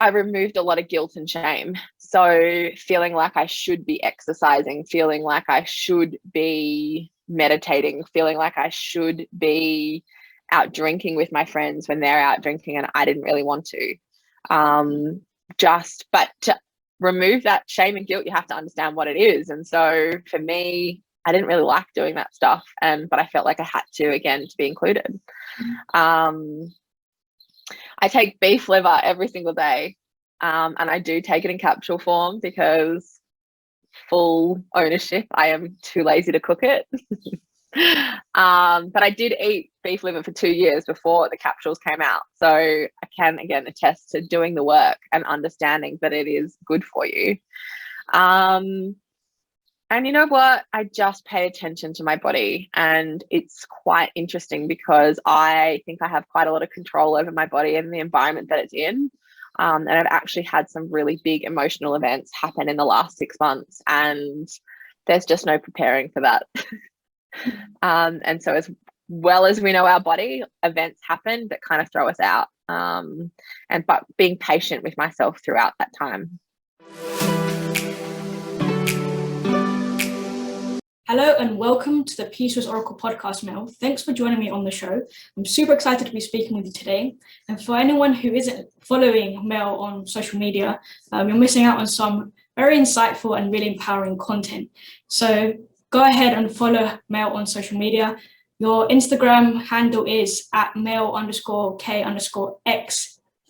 I removed a lot of guilt and shame. So feeling like I should be exercising, feeling like I should be meditating, feeling like I should be out drinking with my friends when they're out drinking and I didn't really want to. But to remove that shame and guilt, you have to understand what it is. And so for me, I didn't really like doing that stuff, but I felt like I had to, again, to be included. I take beef liver every single day, and I do take it in capsule form because full ownership, I am too lazy to cook it. But I did eat beef liver for 2 years before the capsules came out. So I can, again, attest to doing the work and understanding that it is good for you. And you know what? I just pay attention to my body, and it's quite interesting because I think I have quite a lot of control over my body and the environment that it's in. And I've actually had some really big emotional events happen in the last 6 months, and there's just no preparing for that. And so as well as we know our body, events happen that kind of throw us out. But being patient with myself throughout that time. Hello and welcome to the Pcos Oracle podcast, Mel. Thanks for joining me on the show. I'm super excited to be speaking with you today. And for anyone who isn't following Mel on social media, you're missing out on some very insightful and really empowering content. So go ahead and follow Mel on social media. Your Instagram handle is at Mel_K_X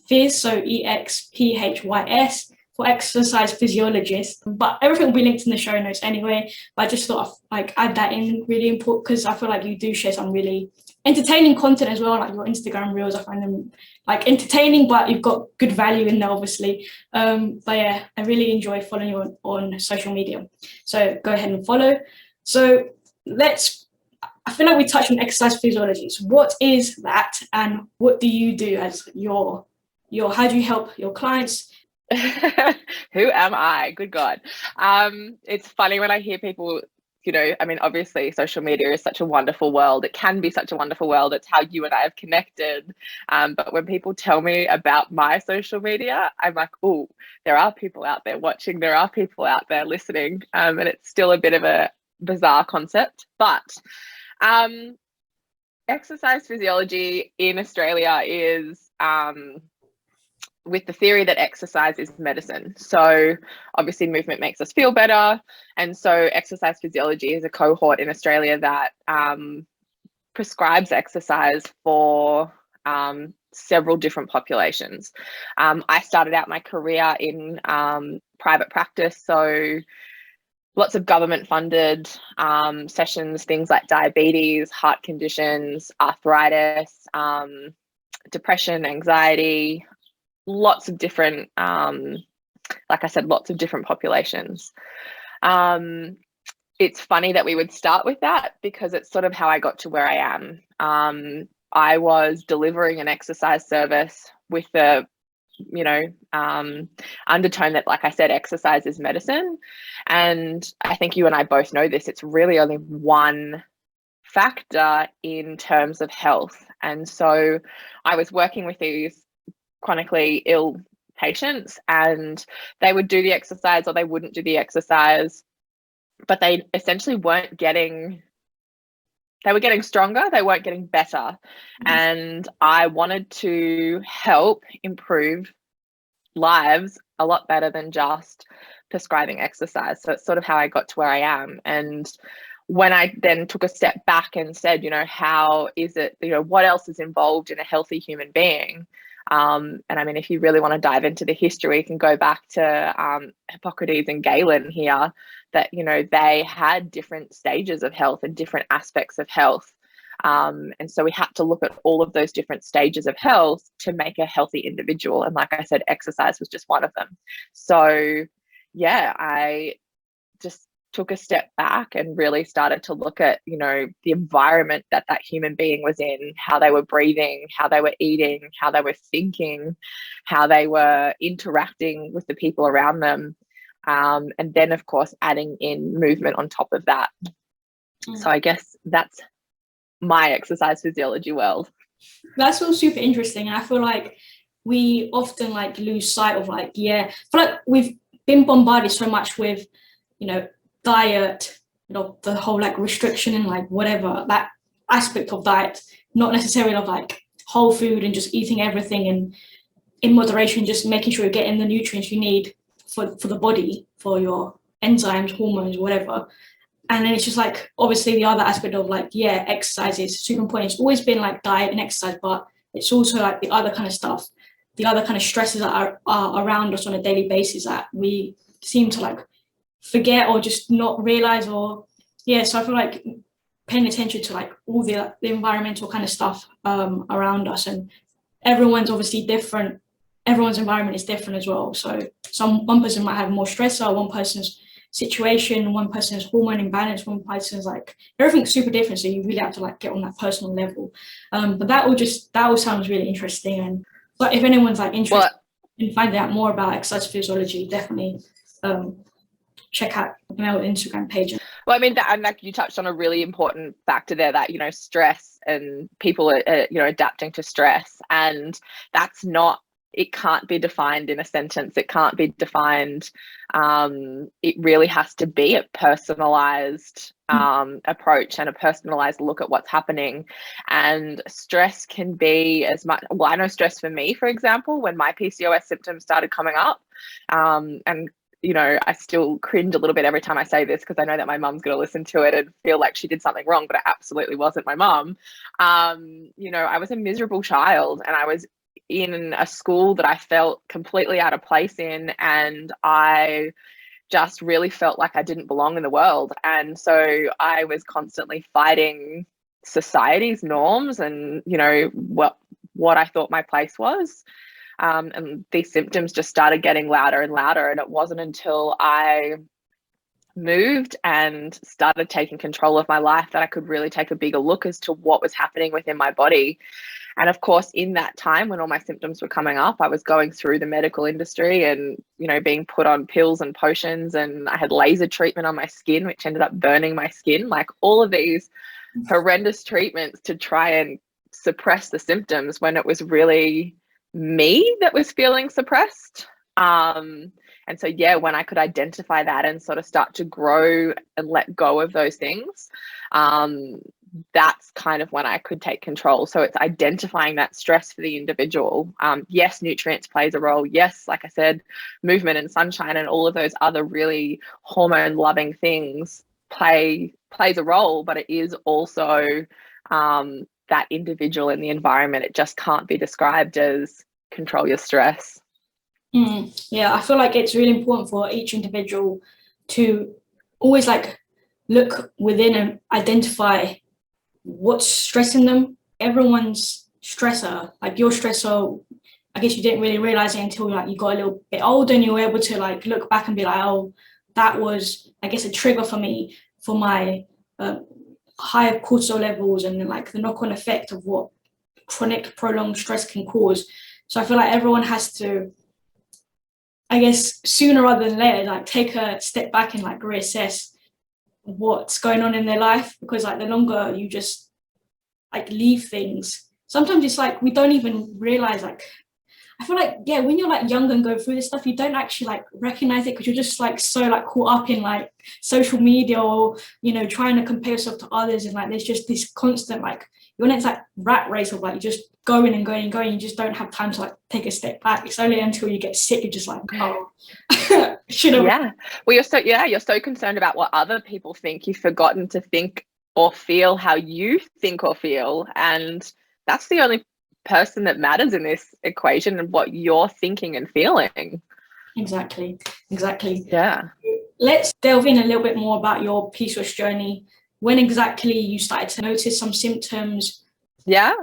Phys, so EXPHYS. For exercise physiologist, but everything will be linked in the show notes anyway. But I just thought I'd add that in, really important, because I feel like you do share some really entertaining content as well, like your Instagram reels. I find them like entertaining, but you've got good value in there, obviously. But yeah, I really enjoy following you on social media. So go ahead and follow. So I feel like we touched on exercise physiology. So what is that, and what do you do as how do you help your clients? Who am I? Good God. It's funny when I hear people, obviously social media is such a wonderful world. It can be such a wonderful world. It's how you and I have connected. But when people tell me about my social media, I'm like, oh, there are people out there watching. There are people out there listening. And it's still a bit of a bizarre concept. But exercise physiology in Australia is with the theory that exercise is medicine. So obviously movement makes us feel better. And so exercise physiology is a cohort in Australia that prescribes exercise for several different populations. I started out my career in private practice. So lots of government funded sessions, things like diabetes, heart conditions, arthritis, depression, anxiety, lots of different, like I said, lots of different populations. It's funny that we would start with that because it's sort of how I got to where I am. I was delivering an exercise service with the, undertone that, like I said, exercise is medicine. And I think you and I both know this, it's really only one factor in terms of health. And so I was working with these chronically ill patients, and they would do the exercise or they wouldn't do the exercise, but they essentially they were getting stronger, they weren't getting better. And I wanted to help improve lives a lot better than just prescribing exercise. So it's sort of how I got to where I am. And when I then took a step back and said, how is it, what else is involved in a healthy human being? And I mean, if you really want to dive into the history, you can go back to Hippocrates and Galen here, that, they had different stages of health and different aspects of health. And so we had to look at all of those different stages of health to make a healthy individual. And like I said, exercise was just one of them. So yeah, I just took a step back and really started to look at, the environment that human being was in, how they were breathing, how they were eating, how they were thinking, how they were interacting with the people around them. And then, of course, adding in movement on top of that. So I guess that's my exercise physiology world. That's all super interesting. And I feel like we often like lose sight of like, yeah, I feel like we've been bombarded so much with, you know, diet, you know, the whole like restriction and like whatever, that aspect of diet, not necessarily of like whole food and just eating everything and in moderation, just making sure you're getting the nutrients you need for the body, for your enzymes, hormones, whatever. And then it's just like, obviously the other aspect of like, yeah, exercise is super important. It's always been like diet and exercise, but it's also like the other kind of stuff, the other kind of stresses that are around us on a daily basis that we seem to like forget or just not realize. Or yeah, so I feel like paying attention to like all the environmental kind of stuff around us, and everyone's obviously different. Everyone's environment is different as well. So one person might have more stress, or one person's situation, one person's hormone imbalance, one person's like everything's super different. So you really have to like get on that personal level. But that all sounds really interesting. And but if anyone's like interested in finding out more about exercise physiology, definitely check out Mel Instagram page. Well, I mean, and like you touched on a really important factor there, that, you know, stress and people are, you know, adapting to stress, and that's not, it can't be defined in a sentence. It can't be defined. It really has to be a personalized approach and a personalized look at what's happening. And stress can be as much, well, I know stress for me, for example, when my PCOS symptoms started coming up, and you know, I still cringe a little bit every time I say this, because I know that my mum's going to listen to it and feel like she did something wrong, but it absolutely wasn't my mum. You know, I was a miserable child, and I was in a school that I felt completely out of place in, and I just really felt like I didn't belong in the world. And so I was constantly fighting society's norms and, you know, what I thought my place was. And these symptoms just started getting louder and louder. And it wasn't until I moved and started taking control of my life that I could really take a bigger look as to what was happening within my body. And of course, in that time when all my symptoms were coming up, I was going through the medical industry and, you know, being put on pills and potions, and I had laser treatment on my skin, which ended up burning my skin, like all of these horrendous treatments to try and suppress the symptoms, when it was really me that was feeling suppressed. And so, yeah, when I could identify that and sort of start to grow and let go of those things, that's kind of when I could take control. So it's identifying that stress for the individual. Yes, nutrients plays a role. Yes, like I said, movement and sunshine and all of those other really hormone loving things plays a role, but it is also that individual in the environment. It just can't be described as control your stress. Yeah, I feel like it's really important for each individual to always like look within and identify what's stressing them. Everyone's stressor, like your stressor, I guess you didn't really realize it until like you got a little bit older and you were able to like look back and be like, oh, that was, I guess, a trigger for me for my higher cortisol levels and like the knock-on effect of what chronic prolonged stress can cause. So I feel like everyone has to, I guess, sooner rather than later, like take a step back and like reassess what's going on in their life, because like the longer you just like leave things, sometimes it's like we don't even realize, like I feel like, yeah, when you're like young and go through this stuff, you don't actually like recognize it because you're just like so like caught up in like social media or, you know, trying to compare yourself to others, and like there's just this constant like you're in this like rat race of like you just going and going and going. You just don't have time to like take a step back. It's only until you get sick you're just like, oh, should have. Yeah. Well, you're so concerned about what other people think, you've forgotten to think or feel how you think or feel, and that's the only person that matters in this equation, and what you're thinking and feeling. Exactly. Yeah. Let's delve in a little bit more about your PCOS journey. When exactly you started to notice some symptoms? Yeah.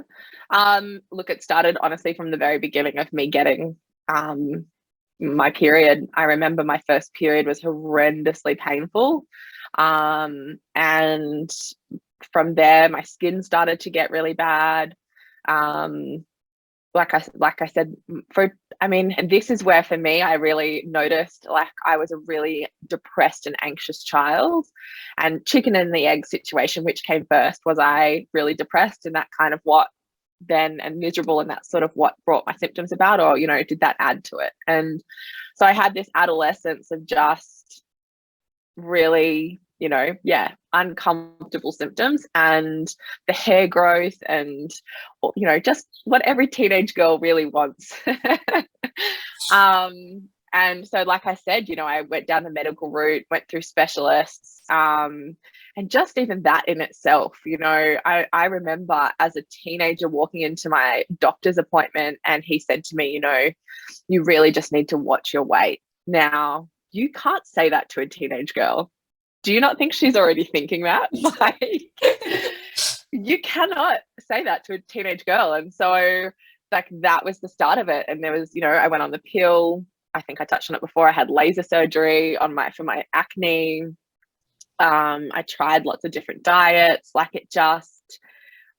Look, it started honestly from the very beginning of me getting my period. I remember my first period was horrendously painful. And from there, my skin started to get really bad. Like I said, and this is where for me, I really noticed like I was a really depressed and anxious child, and chicken and the egg situation, which came first? Was I really depressed? And that kind of what then and miserable, and that's sort of what brought my symptoms about, or did that add to it? And so I had this adolescence of just really uncomfortable symptoms, and the hair growth, and just what every teenage girl really wants. And so, like I said, I went down the medical route, went through specialists, and just even that in itself, I remember as a teenager walking into my doctor's appointment, and he said to me, you really just need to watch your weight. Now, you can't say that to a teenage girl. Do you not think she's already thinking that? Like, you cannot say that to a teenage girl. And so, like, that was the start of it. And there was, I went on the pill. I think I touched on it before. I had laser surgery for my acne. I tried lots of different diets.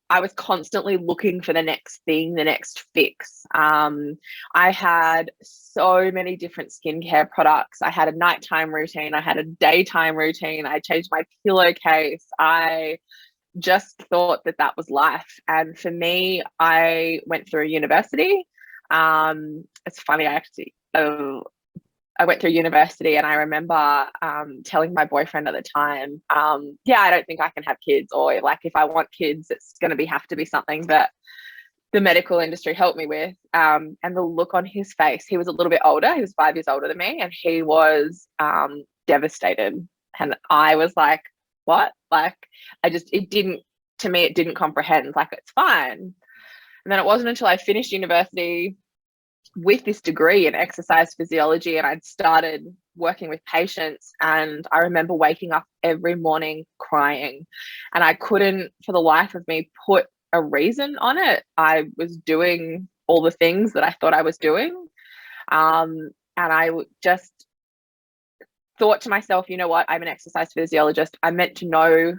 I was constantly looking for the next thing, the next fix. I had so many different skincare products. I had a nighttime routine. I had a daytime routine. I changed my pillowcase. I just thought that was life. And for me, I went through a university. It's funny, I went through university, and I remember telling my boyfriend at the time, I don't think I can have kids, or like, if I want kids, it's going to have to be something that the medical industry helped me with. And the look on his face, he was a little bit older. He was 5 years older than me, and he was devastated. And I was like, what? Like, it didn't comprehend. Like, it's fine. And then it wasn't until I finished university with this degree in exercise physiology, and I'd started working with patients, and I remember waking up every morning crying, and I couldn't for the life of me put a reason on it. I was doing all the things that I thought I was doing, and I just thought to myself, you know what, I'm an exercise physiologist. I'm meant to know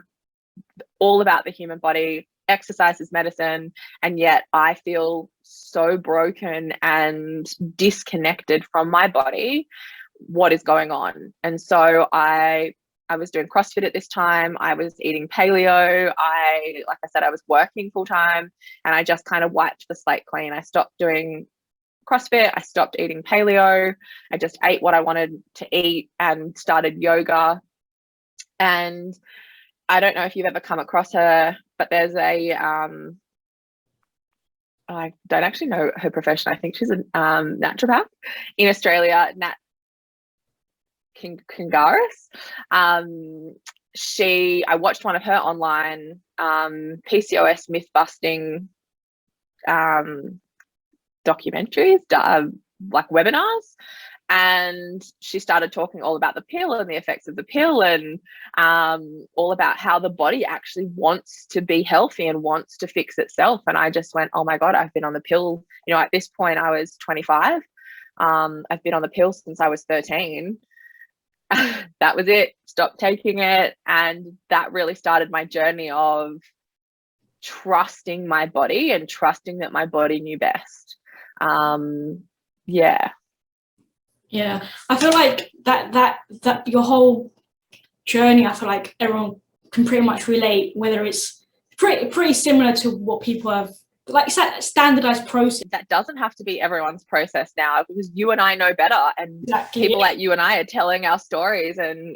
all about the human body. Exercise is medicine, and yet I feel so broken and disconnected from my body. What is going on? And so I was doing CrossFit at this time. I was eating paleo. Like I said, I was working full time, and I just kind of wiped the slate clean. I stopped doing CrossFit. I stopped eating paleo. I just ate what I wanted to eat and started yoga. And I don't know if you've ever come across her, but there's I don't actually know her profession. I think she's a naturopath in Australia, Nat Kingaris. I watched one of her online PCOS myth busting documentaries, like webinars. And she started talking all about the pill and the effects of the pill, and all about how the body actually wants to be healthy and wants to fix itself. And I just went, oh my God, I've been on the pill. At this point I was 25. I've been on the pill since I was 13. That was it. Stopped taking it. And that really started my journey of trusting my body and trusting that my body knew best. Yeah, I feel like that your whole journey, I feel like everyone can pretty much relate, whether it's pretty similar to what people have, like, standardized process. That doesn't have to be everyone's process now, because you and I know better, and exactly, people like you and I are telling our stories, and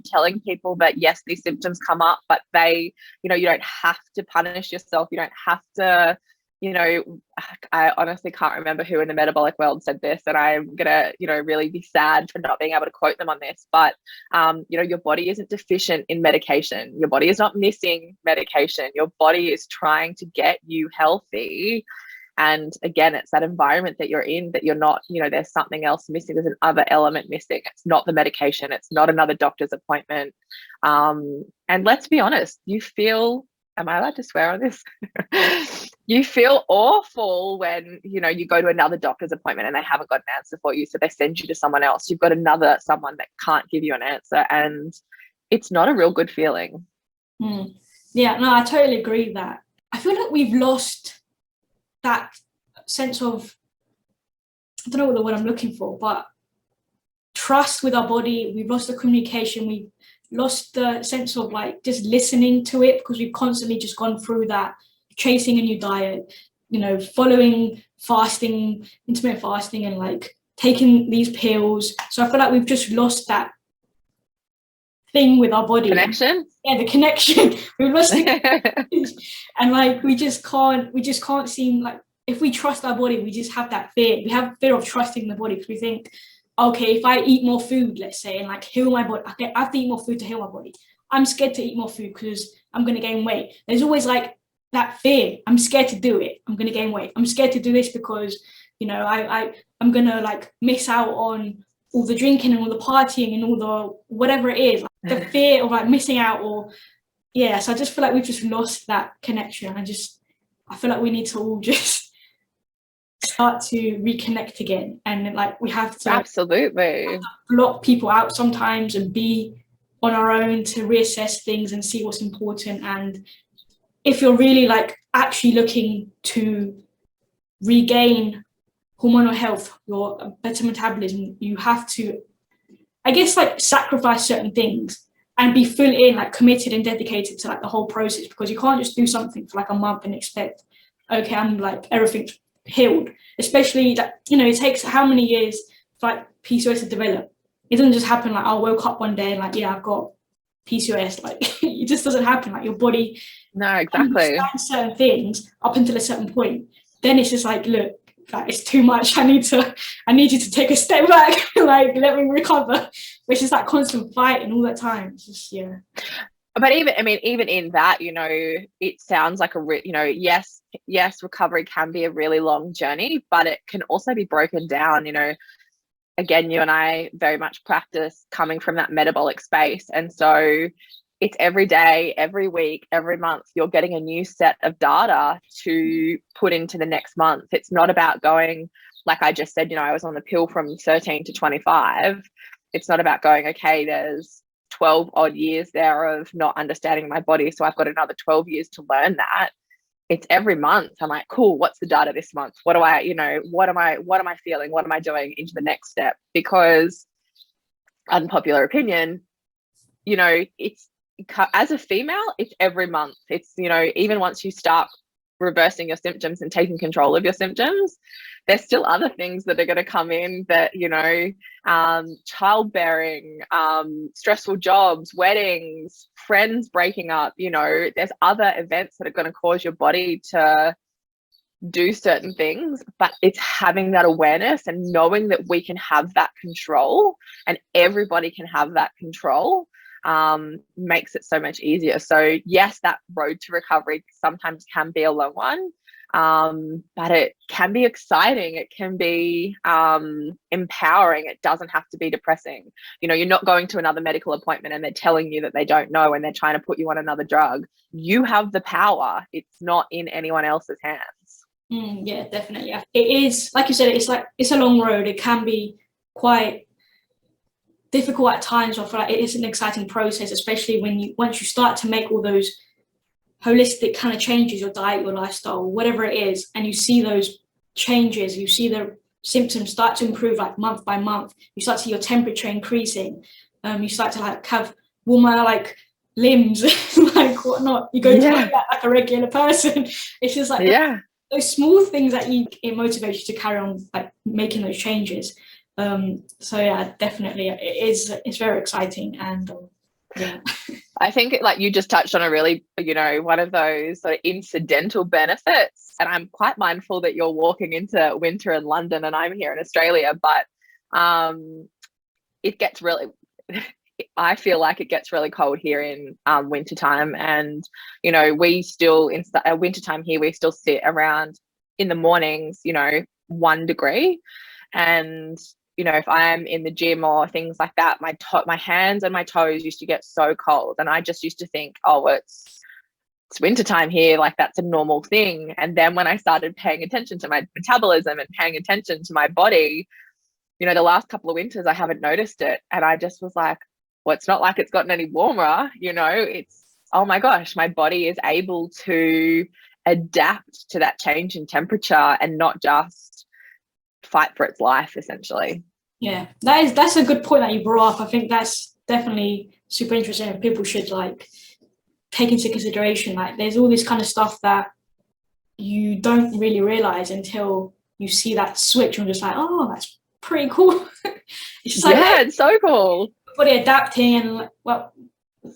telling people that yes, these symptoms come up, but they, you don't have to punish yourself. You don't have to, I honestly can't remember who in the metabolic world said this, and I'm gonna, really be sad for not being able to quote them on this, but your body isn't deficient in medication. Your body is not missing medication. Your body is trying to get you healthy. And again, it's that environment that you're in, that you're not, there's something else missing. There's another element missing. It's not the medication. It's not another doctor's appointment. And let's be honest, am I allowed to swear on this? You feel awful when, you go to another doctor's appointment and they haven't got an answer for you. So they send you to someone else. You've got someone that can't give you an answer. And it's not a real good feeling. Yeah, no, I totally agree with that. I feel like we've lost that sense of, I don't know what the word I'm looking for, but trust with our body. We've lost the communication. We've lost the sense of like just listening to it, because we've constantly just gone through that, chasing a new diet, following fasting, intermittent fasting, and like taking these pills. So I feel like we've just lost that thing with our body. Connection? Yeah, the connection. We've lost it. And like we just can't seem like, if we trust our body, we just have that fear. We have fear of trusting the body because we think, okay, if I eat more food, let's say, and like heal my body, okay, I have to eat more food to heal my body. I'm scared to eat more food because I'm going to gain weight. There's always like that fear. I'm scared to do it. I'm going to gain weight. I'm scared to do this because, I'm going to like miss out on all the drinking and all the partying and all the whatever it is. Like, the fear of like missing out so I just feel like we've just lost that connection. I feel like we need to all just start to reconnect again, and like we have to absolutely block people out sometimes and be on our own to reassess things and see what's important. And if you're really like actually looking to regain hormonal health, your better metabolism, you have to, I guess, like sacrifice certain things and be full in, like committed and dedicated to like the whole process, because you can't just do something for like a month and expect, okay, I'm like everything's healed. Especially that, it takes how many years for like PCOS to develop. It doesn't just happen like, I woke up one day and like, yeah, I've got PCOS. Like it just doesn't happen. Like your body, no, exactly, understands certain things up until a certain point. Then it's just like, look, like, it's too much. I need you to take a step back. Like let me recover. Which is that constant fighting all the time. It's just But even in that, it sounds like yes, recovery can be a really long journey, but it can also be broken down. Again, you and I very much practice coming from that metabolic space, and so it's every day, every week, every month, you're getting a new set of data to put into the next month. It's not about going, like I just said, I was on the pill from 13 to 25. It's not about going, okay, there's 12 odd years there of not understanding my body, so I've got another 12 years to learn that. It's every month. I'm like, cool, what's the data this month? What am I feeling? What am I doing into the next step? Because unpopular opinion, it's, as a female, it's every month. It's, even once you start reversing your symptoms and taking control of your symptoms, there's still other things that are going to come in that, childbearing, stressful jobs, weddings, friends breaking up, there's other events that are going to cause your body to do certain things, but it's having that awareness and knowing that we can have that control and everybody can have that control makes it so much easier. So yes, that road to recovery sometimes can be a long one, but it can be exciting. It can be empowering. It doesn't have to be depressing. You're not going to another medical appointment and they're telling you that they don't know and they're trying to put you on another drug. You have the power. It's not in anyone else's hands. Yeah, definitely. It is, like you said, it's a long road. It can be quite difficult at times. I feel like it is an exciting process, especially once you start to make all those holistic kind of changes, your diet, your lifestyle, whatever it is, and you see those changes, you see the symptoms start to improve like month by month. You start to see your temperature increasing. You start to like have warmer like limbs, like whatnot. You go to toilet like a regular person. It's just like those small things that it motivates you to carry on like making those changes. So yeah, definitely it's very exciting. And I think like you just touched on a really, one of those sort of incidental benefits, and I'm quite mindful that you're walking into winter in London and I'm here in Australia, but it gets really I feel like it gets really cold here in wintertime, and we still in wintertime here we still sit around in the mornings 1 degree, and if I'm in the gym or things like that, my hands and my toes used to get so cold, and I just used to think, oh, it's wintertime here, like that's a normal thing. And then when I started paying attention to my metabolism and paying attention to my body, the last couple of winters I haven't noticed it, and I just was like, well, it's not like it's gotten any warmer, it's, oh my gosh, my body is able to adapt to that change in temperature and not just fight for its life, essentially. Yeah, that's a good point that you brought up. I think that's definitely super interesting, and people should like take into consideration. Like there's all this kind of stuff that you don't really realize until you see that switch. You're just like, oh, that's pretty cool. It's just like, yeah, it's so cool. body adapting. And well,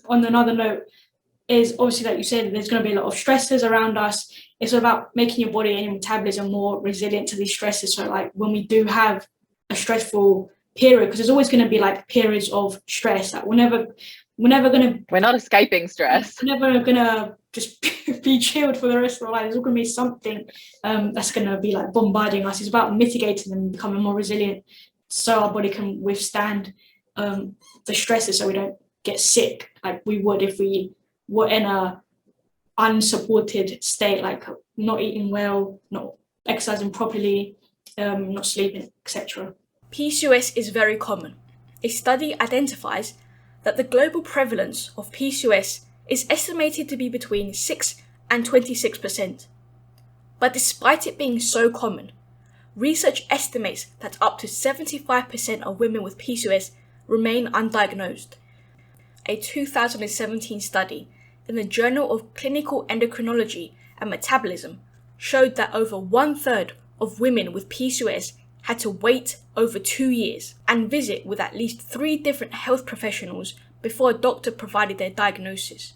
on another note, is obviously, like you said, there's going to be a lot of stressors around us. It's about making your body and your metabolism more resilient to these stresses. So like when we do have a stressful period, because there's always going to be like periods of stress, like we're not escaping stress. we're never gonna just be chilled for the rest of our life. There's all gonna be something that's gonna be like bombarding us. It's about mitigating and becoming more resilient so our body can withstand the stresses, so we don't get sick like we would if we were in a unsupported state, like not eating well, not exercising properly, not sleeping, etc. PCOS is very common. A study identifies that the global prevalence of PCOS is estimated to be between 6 and 26%. But despite it being so common, research estimates that up to 75% of women with PCOS remain undiagnosed. A 2017 study in the Journal of Clinical Endocrinology and Metabolism showed that over 1/3 of women with PCOS had to wait over 2 years and visit with at least 3 different health professionals before a doctor provided their diagnosis.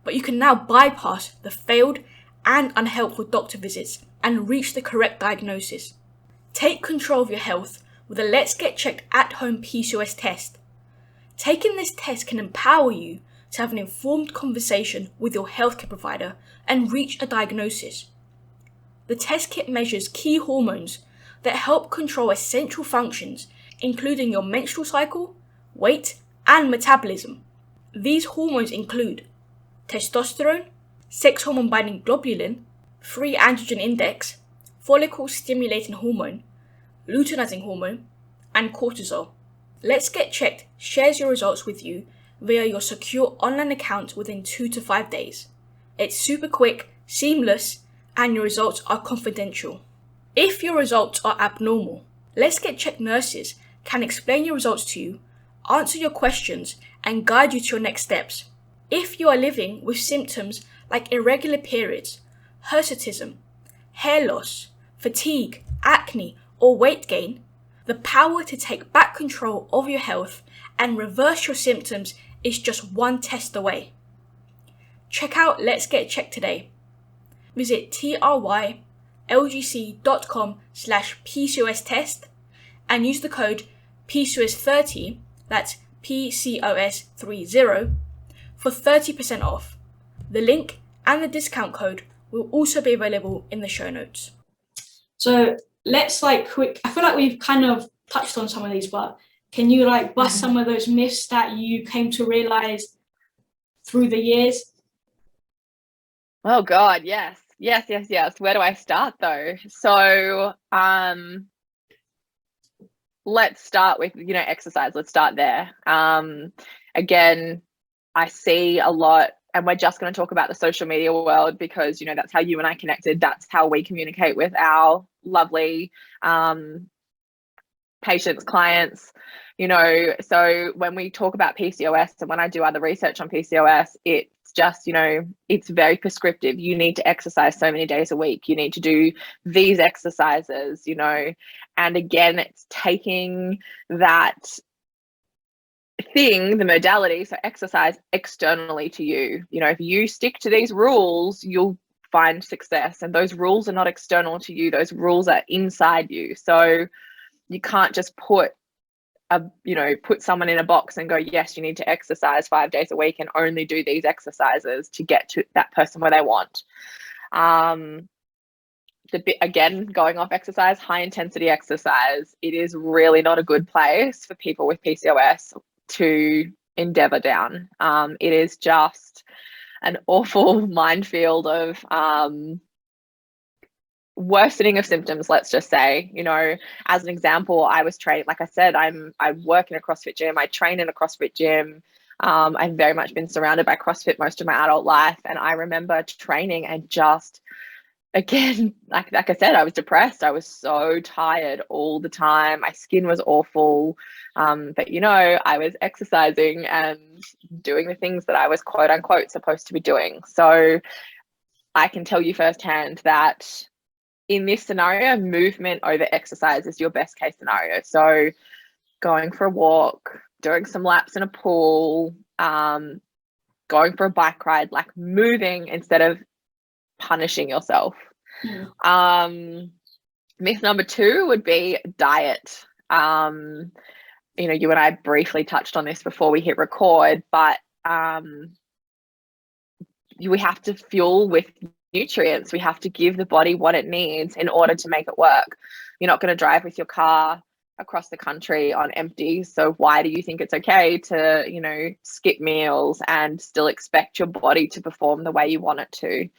But you can now bypass the failed and unhelpful doctor visits and reach the correct diagnosis. Take control of your health with a Let's Get Checked at-home PCOS test. Taking this test can empower you to have an informed conversation with your healthcare provider and reach a diagnosis. The test kit measures key hormones that help control essential functions, including your menstrual cycle, weight, and metabolism. These hormones include testosterone, sex hormone binding globulin, free androgen index, follicle stimulating hormone, luteinizing hormone, and cortisol. Let's Get Checked shares your results with you via your secure online account within 2 to 5 days. It's super quick, seamless, and your results are confidential. If your results are abnormal, Let's Get Checked nurses can explain your results to you, answer your questions, and guide you to your next steps. If you are living with symptoms like irregular periods, hirsutism, hair loss, fatigue, acne, or weight gain, the power to take back control of your health and reverse your symptoms is just one test away. Check out Let's Get Checked today. Visit trylgc.com/PCOS test and use the code PCOS30, that's PCOS30, for 30% off. The link and the discount code will also be available in the show notes. So let's I feel like we've kind of touched on some of these, but can you bust some of those myths that you came to realize through the years? Oh God, yes. Where do I start though? So let's start with, exercise. Let's start there. Again, I see a lot, and we're just going to talk about the social media world because, that's how you and I connected. That's how we communicate with our lovely patients, clients, so when we talk about PCOS and when I do other research on PCOS, it's just, it's very prescriptive. You need to exercise so many days a week. You need to do these exercises, and again, it's taking that thing, the modality, so exercise, externally to you. If you stick to these rules, you'll find success, and those rules are not external to you. Those rules are inside you. So you can't just put someone in a box and go, yes, you need to exercise 5 days a week and only do these exercises to get to that person where they want. Again, going off exercise, high intensity exercise, it is really not a good place for people with PCOS to endeavor down. It is just an awful minefield of worsening of symptoms, let's just say. As an example, I was trained, like I said, I work in a CrossFit gym, I train in a CrossFit gym. I've very much been surrounded by CrossFit most of my adult life, and I remember training and just, again, like I said, I was depressed. I was so tired all the time. My skin was awful. But I was exercising and doing the things that I was quote unquote supposed to be doing. So I can tell you firsthand that in this scenario, movement over exercise is your best case scenario. So going for a walk, doing some laps in a pool, going for a bike ride, like moving instead of punishing yourself. Myth number 2 would be diet. You know, you and I briefly touched on this before we hit record, but we have to fuel with nutrients. We have to give the body what it needs in order to make it work. You're not going to drive with your car across the country on empty. So why do you think it's okay to, you know, skip meals and still expect your body to perform the way you want it to?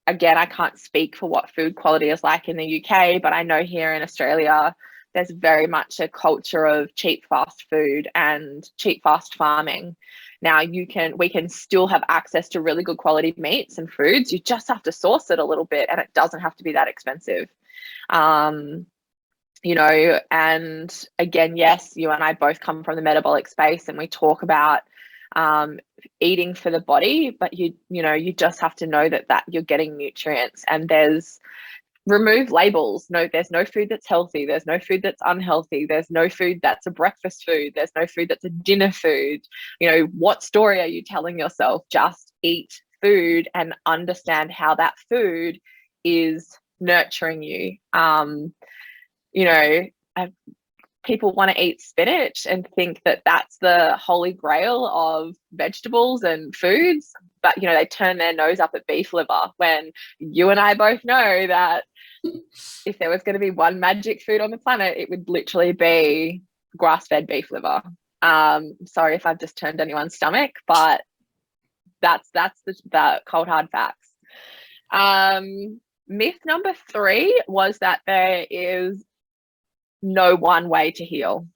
Again, I can't speak for what food quality is like in the UK, but I know here in Australia, there's very much a culture of cheap fast food and cheap fast farming. Now we can still have access to really good quality meats and foods. You just have to source it a little bit, and it doesn't have to be that expensive. You know, and again, yes, you and I both come from the metabolic space, and we talk about eating for the body, but you know, you just have to know that you're getting nutrients, and remove labels. No, there's no food that's healthy. There's no food that's unhealthy. There's no food that's a breakfast food. There's no food that's a dinner food. You know, what story are you telling yourself? Just eat food and understand how that food is nurturing you. You know, people want to eat spinach and think that that's the holy grail of vegetables and foods, but you know, they turn their nose up at beef liver, when you and I both know that if there was going to be one magic food on the planet, it would literally be grass-fed beef liver. Sorry if I've just turned anyone's stomach, but that's the cold hard facts. Myth number 3 was that there is no one way to heal.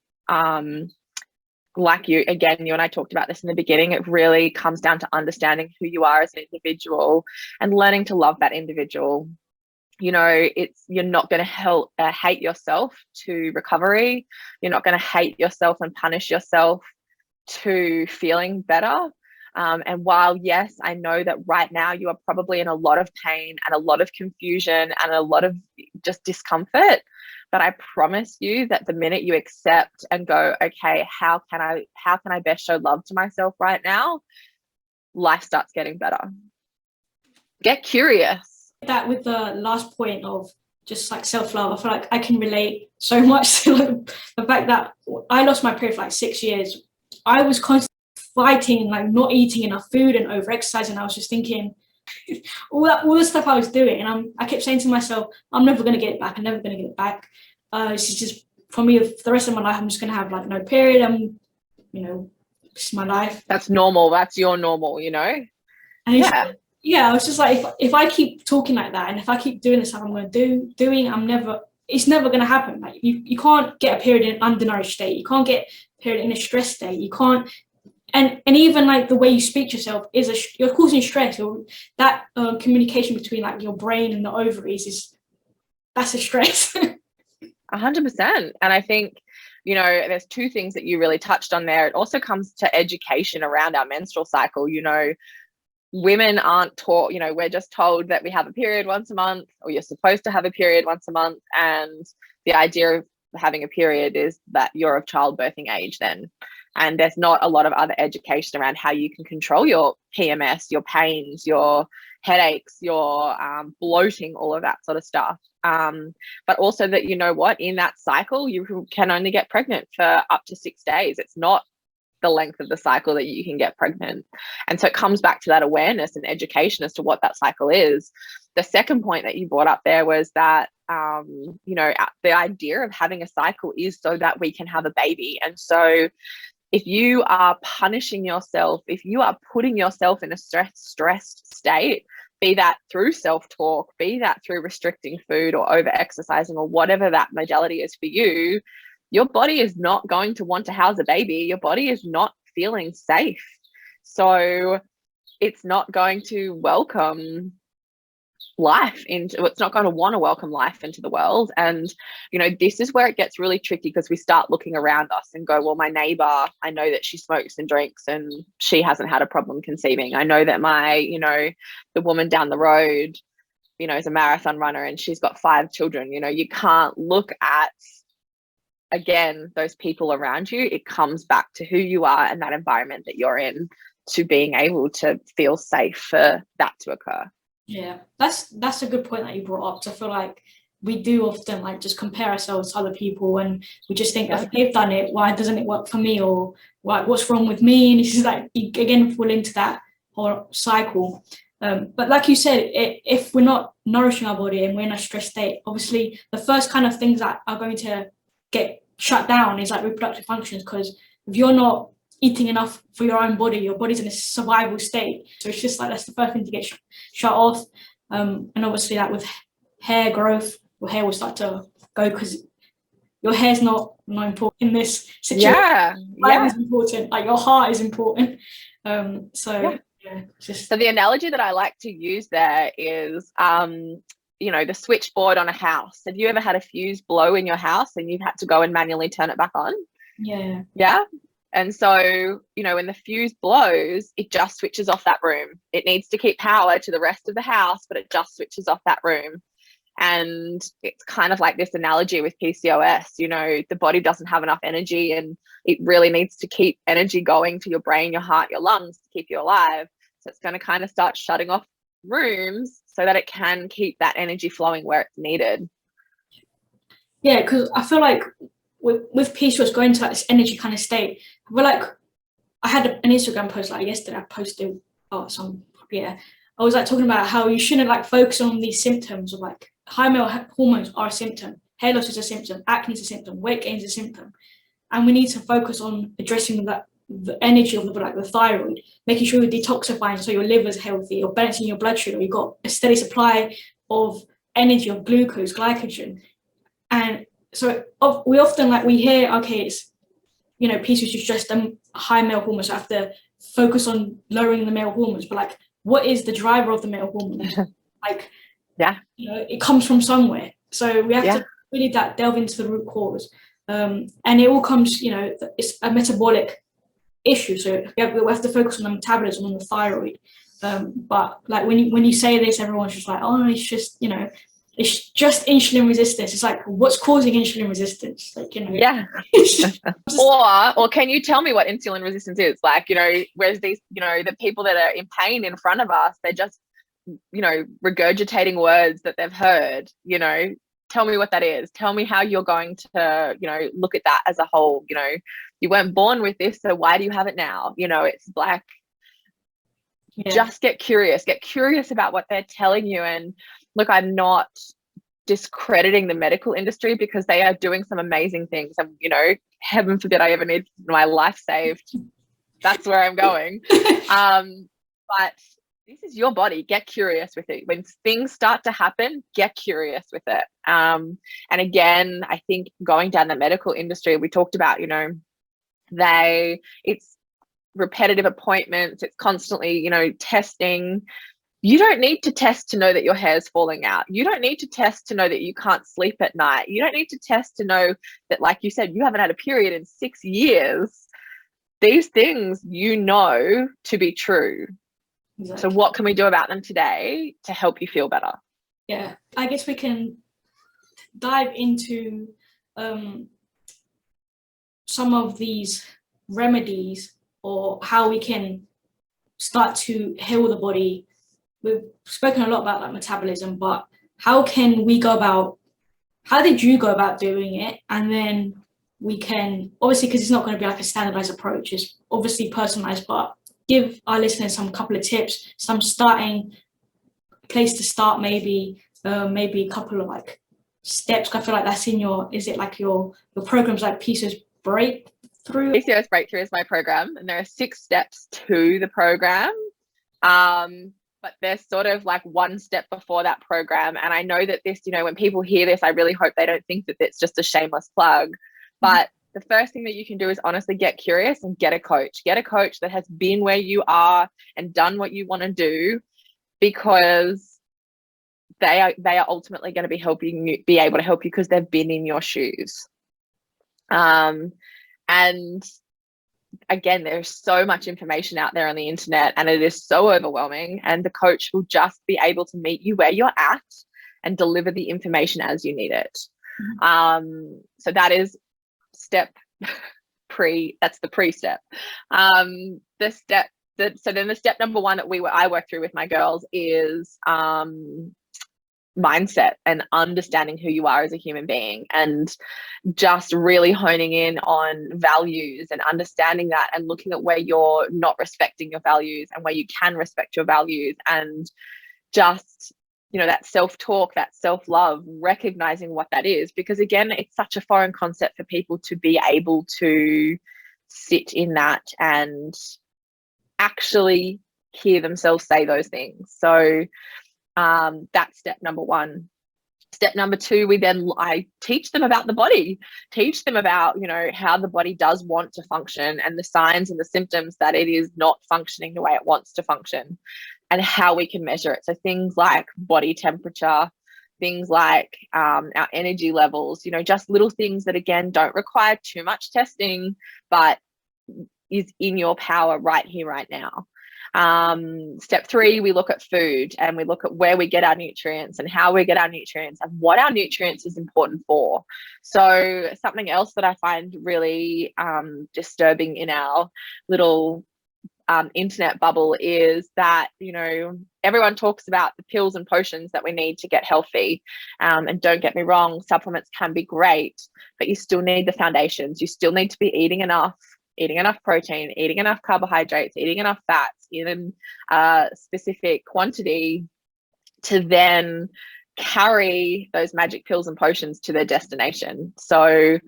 Like you and I talked about this in the beginning, it really comes down to understanding who you are as an individual and learning to love that individual. You know, you're not going to hate yourself to recovery. You're not going to hate yourself and punish yourself to feeling better. And while, yes, I know that right now you are probably in a lot of pain and a lot of confusion and a lot of just discomfort, but I promise you that the minute you accept and go, okay, how can I best show love to myself right now? Life starts getting better. Get curious. That with the last point of just like self-love, I feel like I can relate so much to like the fact that I lost my period for like 6 years. I was constantly fighting, like not eating enough food and over exercising. I was just thinking all the stuff I was doing, and I kept saying to myself, I'm never going to get it back. I'm never going to get it back. This is just, for me, for the rest of my life, I'm just going to have like no period. You know, this is my life. That's normal. That's your normal, you know? And yeah, I was just like, if I keep talking like that, and if I keep doing the stuff I'm going to it's never going to happen. Like you can't get a period in an undernourished state. You can't get a period in a stress state. You can't, and even like the way you speak to yourself you're causing stress. That communication between like your brain and the ovaries that's a stress. 100%. And I think, you know, there's 2 things that you really touched on there. It also comes to education around our menstrual cycle. You know, women aren't taught, you know, we're just told that we have a period once a month, or you're supposed to have a period once a month. And the idea of having a period is that you're of childbirthing age then. And there's not a lot of other education around how you can control your PMS, your pains, your headaches, your bloating, all of that sort of stuff. But also that, you know what, in that cycle, you can only get pregnant for up to 6 days. It's not the length of the cycle that you can get pregnant. And so it comes back to that awareness and education as to what that cycle is. The second point that you brought up there was that, you know, the idea of having a cycle is so that we can have a baby. And so if you are punishing yourself, if you are putting yourself in a stressed state, be that through self-talk, be that through restricting food or over-exercising or whatever that modality is for you, your body is not going to want to house a baby. Your body is not feeling safe. So it's not going to welcome life into, it's not going to want to welcome life into the world. And this is where it gets really tricky, because we start looking around us and go, well, my neighbor, I know that she smokes and drinks and she hasn't had a problem conceiving. I know that my the woman down the road is a marathon runner and she's got 5 children. You can't look at, again, those people around you. It comes back to who you are and that environment that you're in, to being able to feel safe for that to occur. Yeah, that's a good point that you brought up. So I feel like we do often like just compare ourselves to other people, and we just think, if they've done it, why doesn't it work for me? Or what's wrong with me? And it's just like, you again fall into that whole cycle. But like you said, if we're not nourishing our body and we're in a stressed state, obviously the first kind of things that are going to get shut down is like reproductive functions, because if you're not eating enough for your own body, your body's in a survival state. So it's just like, that's the first thing to get shut off. And obviously that with hair growth, your hair will start to go, because your hair's not important in this situation. Yeah. Is important, like your heart is important. So the analogy that I like to use there is the switchboard on a house. Have you ever had a fuse blow in your house and you've had to go and manually turn it back on? Yeah. And so, when the fuse blows, it just switches off that room. It needs to keep power to the rest of the house, but it just switches off that room. And it's kind of like this analogy with PCOS. The body doesn't have enough energy, and it really needs to keep energy going to your brain, your heart, your lungs to keep you alive. So it's going to kind of start shutting off rooms so that it can keep that energy flowing where it's needed. Yeah, because I feel like with PCOS going to like this energy kind of state, I feel like I had an Instagram post like yesterday. I posted I was like talking about how you shouldn't like focus on these symptoms of like high male hormones are a symptom, hair loss is a symptom, acne is a symptom, weight gain is a symptom, and we need to focus on addressing that, the energy of the thyroid, making sure you're detoxifying so your liver's healthy, or balancing your blood sugar, you've got a steady supply of energy, of glucose, glycogen. And so we often we hear, okay, it's PCOS is just a high male hormone, so I have to focus on lowering the male hormones. But like, what is the driver of the male hormones? It comes from somewhere. So we have to really delve into the root cause. And it all comes, it's a metabolic issue. So we have to focus on the metabolism, on the thyroid. But like when you say this, everyone's just like, oh, it's just, it's just insulin resistance. It's like, what's causing insulin resistance? Like, or can you tell me what insulin resistance is? Like, whereas these, the people that are in pain in front of us, they're just, regurgitating words that they've heard. Tell me what that is. Tell me how you're going to, look at that as a whole. You weren't born with this, so why do you have it now? It's like, just get curious about what they're telling you. And look, I'm not discrediting the medical industry, because they are doing some amazing things. And, heaven forbid I ever need my life saved. That's where I'm going. But this is your body. Get curious with it. When things start to happen, get curious with it. And again, I think going down the medical industry, we talked about, it's repetitive appointments. It's constantly, testing. You don't need to test to know that your hair's falling out. You don't need to test to know that you can't sleep at night. You don't need to test to know that, like you said, you haven't had a period in 6 years. These things to be true. Exactly. So what can we do about them today to help you feel better? Yeah, I guess we can dive into some of these remedies, or how we can start to heal the body. We've spoken a lot about metabolism, but how did you go about doing it? And then we can, obviously, because it's not going to be like a standardized approach, it's obviously personalized, but give our listeners some couple of tips, some starting place to start, maybe a couple of steps. I feel like that's in your programs, like PCOS Breakthrough. PCOS Breakthrough is my program, and there are 6 steps to the program. But there's sort of like one step before that program. And I know that this, when people hear this, I really hope they don't think that it's just a shameless plug. But the first thing that you can do is honestly get curious and get a coach. Get a coach that has been where you are and done what you want to do, because they are ultimately going to be helping you, be able to help you because they've been in your shoes. And again, there's so much information out there on the internet, and it is so overwhelming, and the coach will just be able to meet you where you're at and deliver the information as you need it. So that is that's the pre-step. So then the step number one that I work through with my girls is mindset and understanding who you are as a human being, and just really honing in on values and understanding that, and looking at where you're not respecting your values and where you can respect your values, and just, you know, that self-talk, that self-love, recognizing what that is, because again, it's such a foreign concept for people to be able to sit in that and actually hear themselves say those things. So that's step number one. Step number two, I teach them about the body, teach them about, you know, how the body does want to function, and the signs and the symptoms that it is not functioning the way it wants to function, and how we can measure it. So things like body temperature, things like our energy levels, you know, just little things that again don't require too much testing, but is in your power right here, right now. Step three, we look at food, and we look at where we get our nutrients and how we get our nutrients and what our nutrients is important for. So something else that I find really disturbing in our little internet bubble is that, you know, everyone talks about the pills and potions that we need to get healthy. And don't get me wrong, supplements can be great, but you still need the foundations. You still need to be eating enough protein, eating enough carbohydrates, eating enough fats in a specific quantity to then carry those magic pills and potions to their destination. So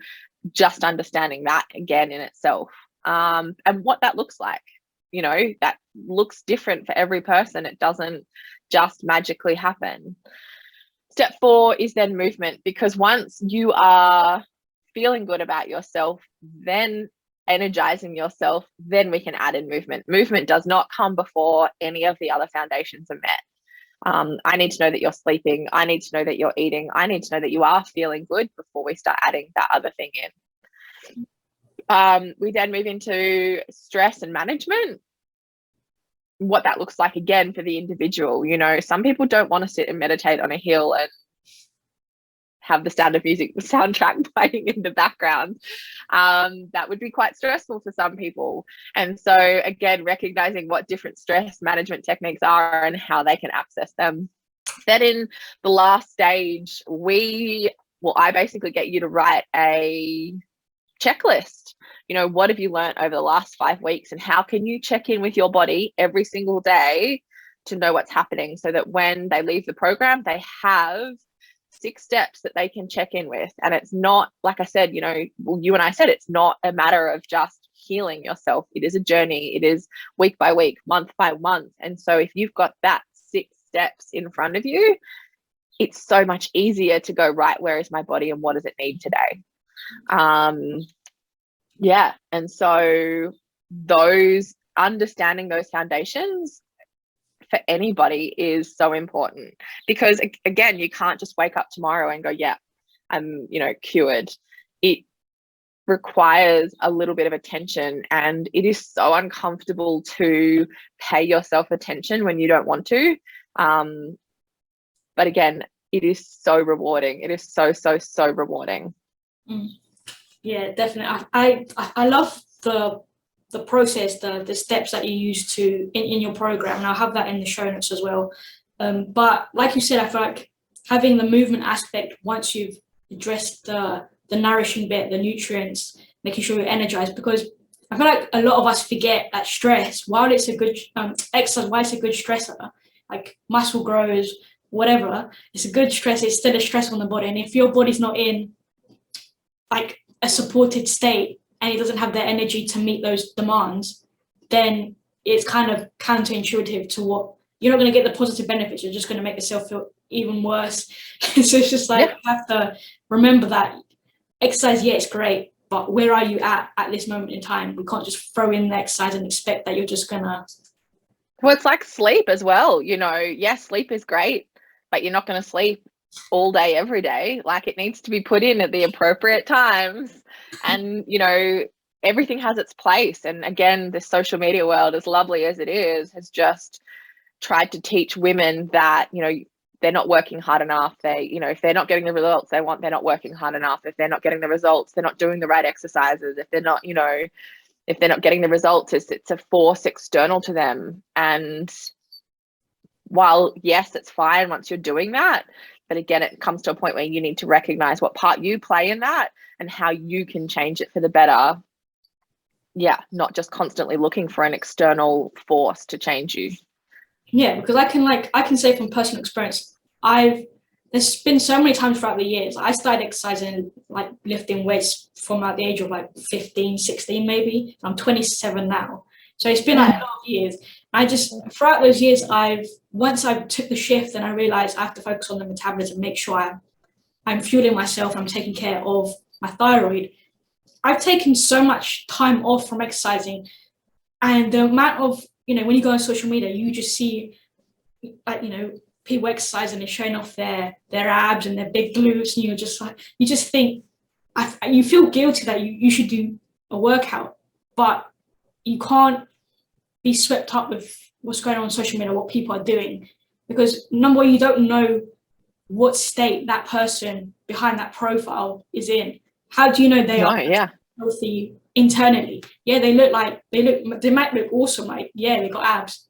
just understanding that again in itself, and what that looks like, you know, that looks different for every person. It doesn't just magically happen. Step four is then movement, because once you are feeling good about yourself, then energizing yourself, then we can add in movement. Movement does not come before any of the other foundations are met. I need to know that you're sleeping. I need to know that you're eating. I need to know that you are feeling good before we start adding that other thing in. We then move into stress and management. What that looks like again for the individual. You know, some people don't want to sit and meditate on a hill and have the Sound of Music soundtrack playing in the background. That would be quite stressful for some people. And so again, recognizing what different stress management techniques are and how they can access them. Then in the last stage, I basically get you to write a checklist. You know, what have you learned over the last 5 weeks, and how can you check in with your body every single day to know what's happening, so that when they leave the program, they have 6 steps that they can check in with. And it's not, like I said, you know, well, you and I said, it's not a matter of just healing yourself. It is a journey. It is week by week, month by month. And so if you've got that 6 steps in front of you, it's so much easier to go, right, where is my body and what does it need today? Yeah. And so understanding those foundations for anybody is so important, because again, you can't just wake up tomorrow and go, yeah, I'm, you know, cured. It requires a little bit of attention, and it is so uncomfortable to pay yourself attention when you don't want to. But again, it is so rewarding. It is so rewarding. Yeah, definitely. I love the process, the steps that you use to in your program, and I'll have that in the show notes as well. But like you said, I feel like having the movement aspect, once you've addressed the nourishing bit, the nutrients, making sure you're energized, because I feel like a lot of us forget that stress, while it's a good exercise, while it's a good stressor, like muscle grows, whatever, it's a good stress, it's still a stress on the body. And if your body's not in like a supported state, and it doesn't have the energy to meet those demands, then it's kind of counterintuitive to what you're not going to get the positive benefits. You're just going to make yourself feel even worse. So it's just like, you have to remember that exercise, yeah, it's great, but where are you at this moment in time? We can't just throw in the exercise and expect that you're just gonna. Well, it's like sleep as well. You know, yes, sleep is great. but you're not going to sleep all day, every day. Like, it needs to be put in at the appropriate times. And, you know, everything has its place. And again, the social media world, as lovely as it is, has just tried to teach women that, you know, they're not working hard enough. They, you know, if they're not getting the results they want, they're not working hard enough. If they're not getting the results, they're not doing the right exercises. If they're not, you know, if they're not getting the results, it's a force external to them. And while, yes, it's fine once you're doing that, but again, it comes to a point where you need to recognize what part you play in that and how you can change it for the better. Yeah, not just constantly looking for an external force to change you. Yeah, because I can say from personal experience, there's been so many times throughout the years. I started exercising, like lifting weights from like the age of like 15, 16 maybe. I'm 27 now. So it's been like a lot of years. I just, throughout those years, once I took the shift and I realized I have to focus on the metabolism, make sure I'm fueling myself, I'm taking care of my thyroid. I've taken so much time off from exercising, and the amount of, you know, when you go on social media, you just see, like, you know, people exercising and showing off their abs and their big glutes, and you're just like, you just think, you feel guilty that you should do a workout, but you can't be swept up with what's going on social media, what people are doing, because number one, you don't know what state that person behind that profile is in. How do you know they are healthy internally? Yeah, they might look awesome, like, yeah, they got abs.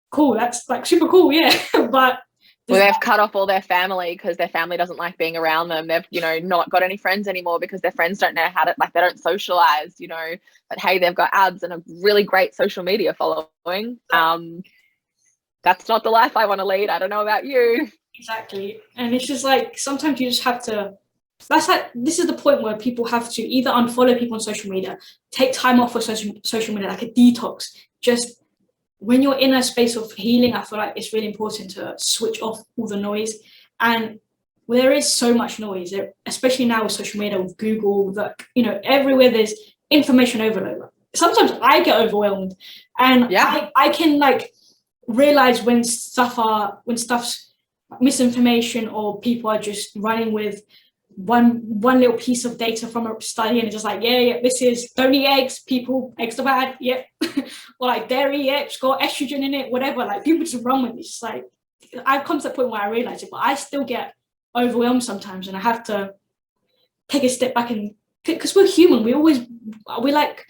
Cool, that's like super cool, yeah. But well, they've cut off all their family because their family doesn't like being around them. They've, you know, not got any friends anymore because their friends don't know how to, like, they don't socialize, you know, but hey, they've got abs and a really great social media following. That's not the life I want to lead. I don't know about you. Exactly. And it's just like, sometimes you just have to, this is the point where people have to either unfollow people on social media, take time off of social media, like a detox. Just when you're in a space of healing, I feel like it's really important to switch off all the noise. And there is so much noise, especially now with social media, with Google, that, you know, everywhere there's information overload. Sometimes I get overwhelmed, and I can like realize when stuff's misinformation, or people are just running with one little piece of data from a study, and it's just like, yeah, this is, don't eat eggs, people, eggs are bad, yep. Or like dairy, yep, it's got estrogen in it, whatever. Like, people just run with it. It's like, I've come to the point where I realize it, but I still get overwhelmed sometimes, and I have to take a step back, and because we're human, we feel like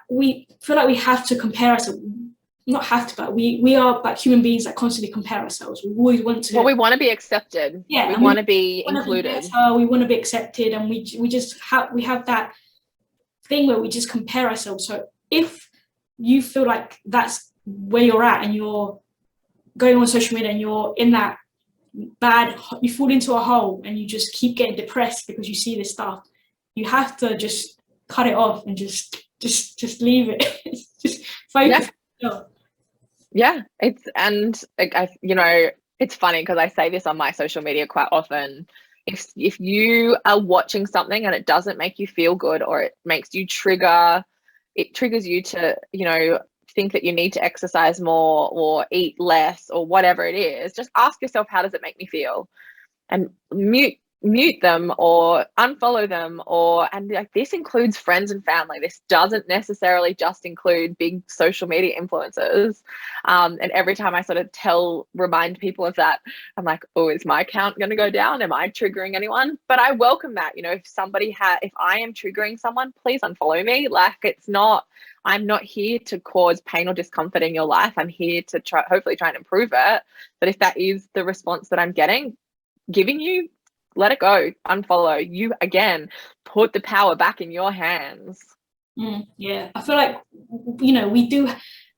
we have to compare ourselves. Not have to, but we are like human beings that constantly compare ourselves. We always want to. Well, we want to be accepted. Yeah, we want to be included. We want to be accepted, and we have that thing where we just compare ourselves. So if you feel like that's where you're at, and you're going on social media, and you're in that you fall into a hole, and you just keep getting depressed because you see this stuff, you have to just cut it off and just leave it. Just focus. Yeah, it's funny because I say this on my social media quite often. If you are watching something and it doesn't make you feel good, or it triggers you to, you know, think that you need to exercise more or eat less or whatever it is, just ask yourself, how does it make me feel? And mute them or unfollow them, and like, this includes friends and family. This doesn't necessarily just include big social media influencers. And every time I sort of remind people of that, I'm like, oh, is my account going to go down? Am I triggering anyone? But I welcome that. You know, if I am triggering someone, please unfollow me. Like, I'm not here to cause pain or discomfort in your life. I'm here to hopefully try and improve it. But if that is the response that I'm giving you, let it go, unfollow. You, again, put the power back in your hands. Yeah, I feel like, you know,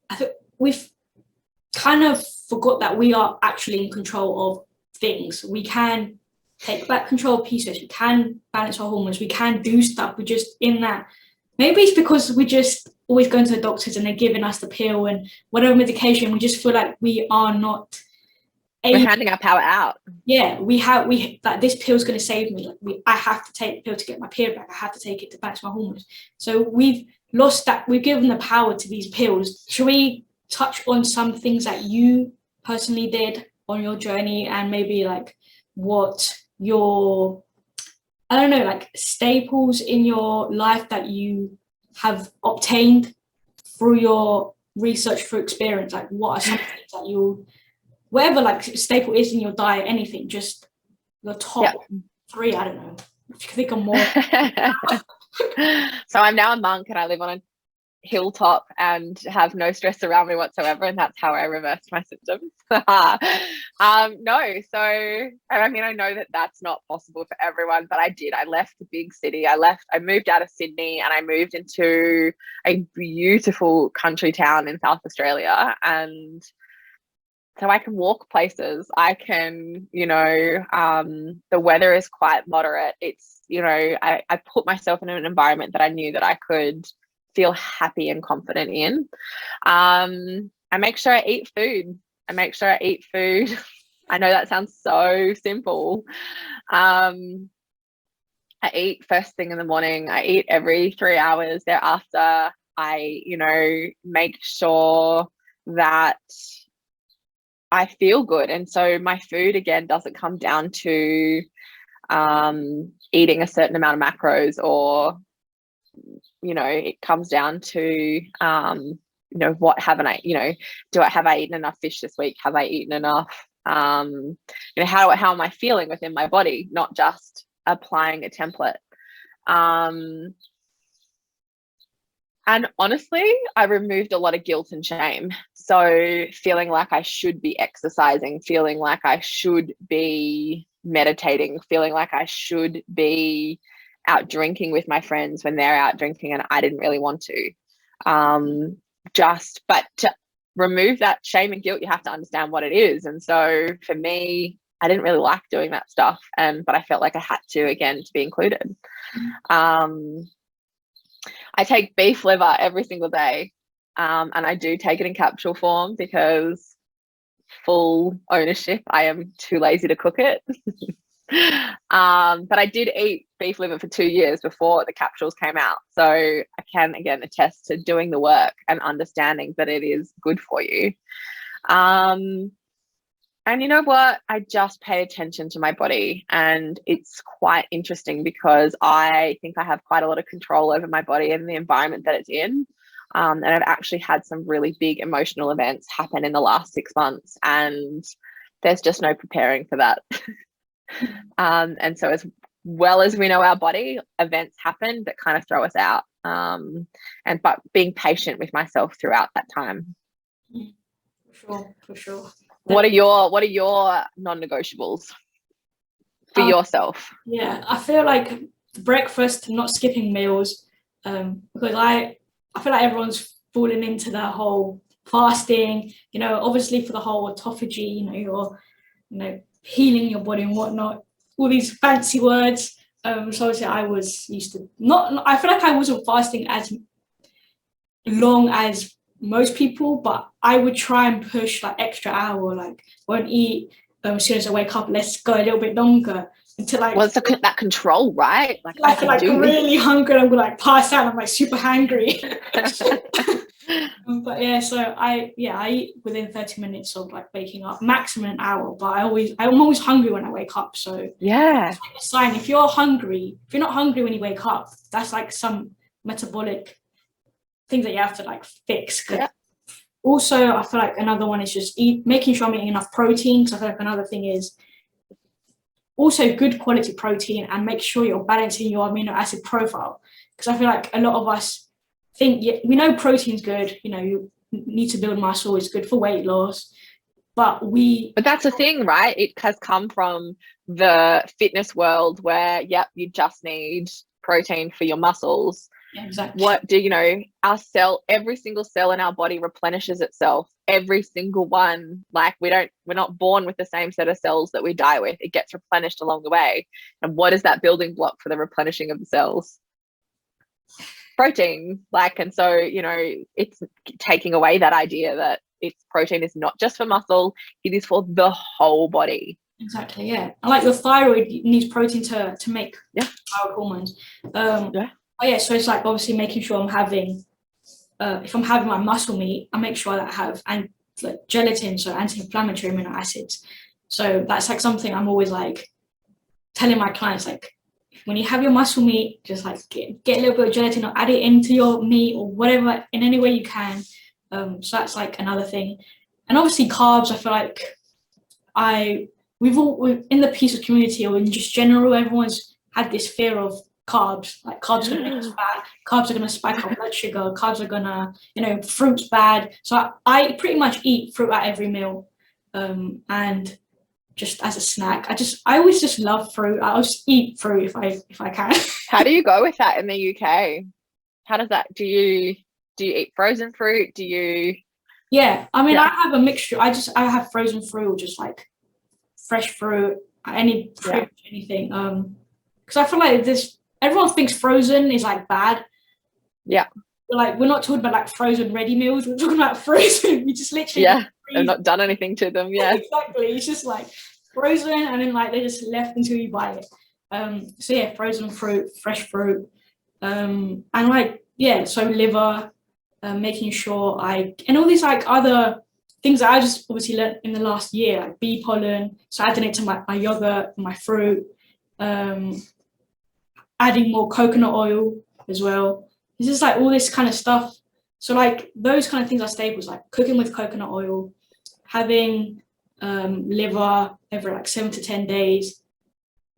I think we've kind of forgot that we are actually in control of things. We can take back control of PCOS, we can balance our hormones, we can do stuff. We're just in that. Maybe it's because we just always going to the doctors and they're giving us the pill and whatever medication. We just feel like we are not. We're handing our power out. Yeah, like, this pill's going to save me. Like, I have to take the pill to get my period back. I have to take it to balance my hormones. So we've lost that. We've given the power to these pills. Should we touch on some things that you personally did on your journey, and maybe like what your, I don't know, like staples in your life that you have obtained through your research, through experience. Like what are some things that you, whatever like staple is in your diet, anything, just the top 3, I don't know. If you think of more. So I'm now a monk and I live on a hilltop and have no stress around me whatsoever, and that's how I reversed my symptoms. No, so I mean, I know that that's not possible for everyone, but I left the big city. I moved out of Sydney and I moved into a beautiful country town in South Australia, and so I can walk places. I can, the weather is quite moderate. It's, I put myself in an environment that I knew that I could feel happy and confident in. I make sure I eat food. I know that sounds so simple. I eat first thing in the morning. I eat every 3 hours thereafter. I, make sure that I feel good. And so my food, again, doesn't come down to eating a certain amount of macros, or, it comes down to, what haven't I, have I eaten enough fish this week? Have I eaten enough? How am I feeling within my body? Not just applying a template. And honestly, I removed a lot of guilt and shame. So feeling like I should be exercising, feeling like I should be meditating, feeling like I should be out drinking with my friends when they're out drinking and I didn't really want to. But to remove that shame and guilt, you have to understand what it is. And so for me, I didn't really like doing that stuff, but I felt like I had to, again, to be included. I take beef liver every single day, and I do take it in capsule form because full ownership, I am too lazy to cook it. But I did eat beef liver for 2 years before the capsules came out. So I can, again, attest to doing the work and understanding that it is good for you. And you know what? I just pay attention to my body, and it's quite interesting because I think I have quite a lot of control over my body and the environment that it's in. And I've actually had some really big emotional events happen in the last 6 months, and there's just no preparing for that. And so as well as we know our body, events happen that kind of throw us out. But being patient with myself throughout that time. For sure. What are your non-negotiables for yourself? Yeah, I feel like breakfast, not skipping meals, because I feel like everyone's falling into the whole fasting, obviously for the whole autophagy, you're, healing your body and whatnot, all these fancy words. So obviously I was used to I feel like I wasn't fasting as long as most people, but I would try and push like extra hour, like won't eat as soon as I wake up, let's go a little bit longer until it's that control, right? Like I feel like really hungry, I'm gonna like pass out, I'm like super hungry. But yeah, so I eat within 30 minutes of like waking up, maximum an hour, but I'm always hungry when I wake up. So yeah, that's like a sign. If you're not hungry when you wake up, that's like some metabolic things that you have to like fix. Yeah. Also, I feel like another one is just making sure I'm eating enough protein. So I feel like another thing is also good quality protein, and make sure you're balancing your amino acid profile. Because I feel like a lot of us think, we know protein's good, you need to build muscle, it's good for weight loss. But that's the thing, right? It has come from the fitness world where, you just need protein for your muscles. Yeah, exactly. What do every single cell in our body replenishes itself, every single one. Like we're not born with the same set of cells that we die with. It gets replenished along the way. And what is that building block for the replenishing of the cells? Protein. And so, it's taking away that idea that protein is not just for muscle, it is for the whole body. Exactly, yeah. And like your thyroid needs protein to make thyroid hormones. So it's like obviously making sure I'm having, if I'm having my muscle meat, I make sure that I have, and like gelatin, so anti-inflammatory amino acids. So that's like something I'm always like telling my clients, like when you have your muscle meat, just like get a little bit of gelatin or add it into your meat or whatever in any way you can. So that's like another thing. And obviously carbs, I feel like we've in the PCOS community or in just general, everyone's had this fear of carbs. Like carbs are going to make us fat, carbs are going to spike our blood sugar, carbs are going to, fruit's bad. So I pretty much eat fruit at every meal, and just as a snack. I always just love fruit. I always eat fruit if I can. How do you go with that in the UK? How does that, do you eat frozen fruit? Do you? Yeah, I mean, I have a mixture. I have frozen fruit or just like fresh fruit, any fruit, anything. Because I feel like everyone thinks frozen is like bad. Yeah. But like we're not talking about like frozen ready meals. We're talking about frozen. You just literally I've not done anything to them. Yeah. Exactly. It's just like frozen, and then like they're just left until you buy it. So yeah, frozen fruit, fresh fruit, and like so liver, making sure and all these like other things that I just obviously learned in the last year, like bee pollen, so adding it to my yogurt, my fruit, adding more coconut oil as well. It's just like all this kind of stuff. So like those kind of things are staples, like cooking with coconut oil, having liver every like 7 to 10 days,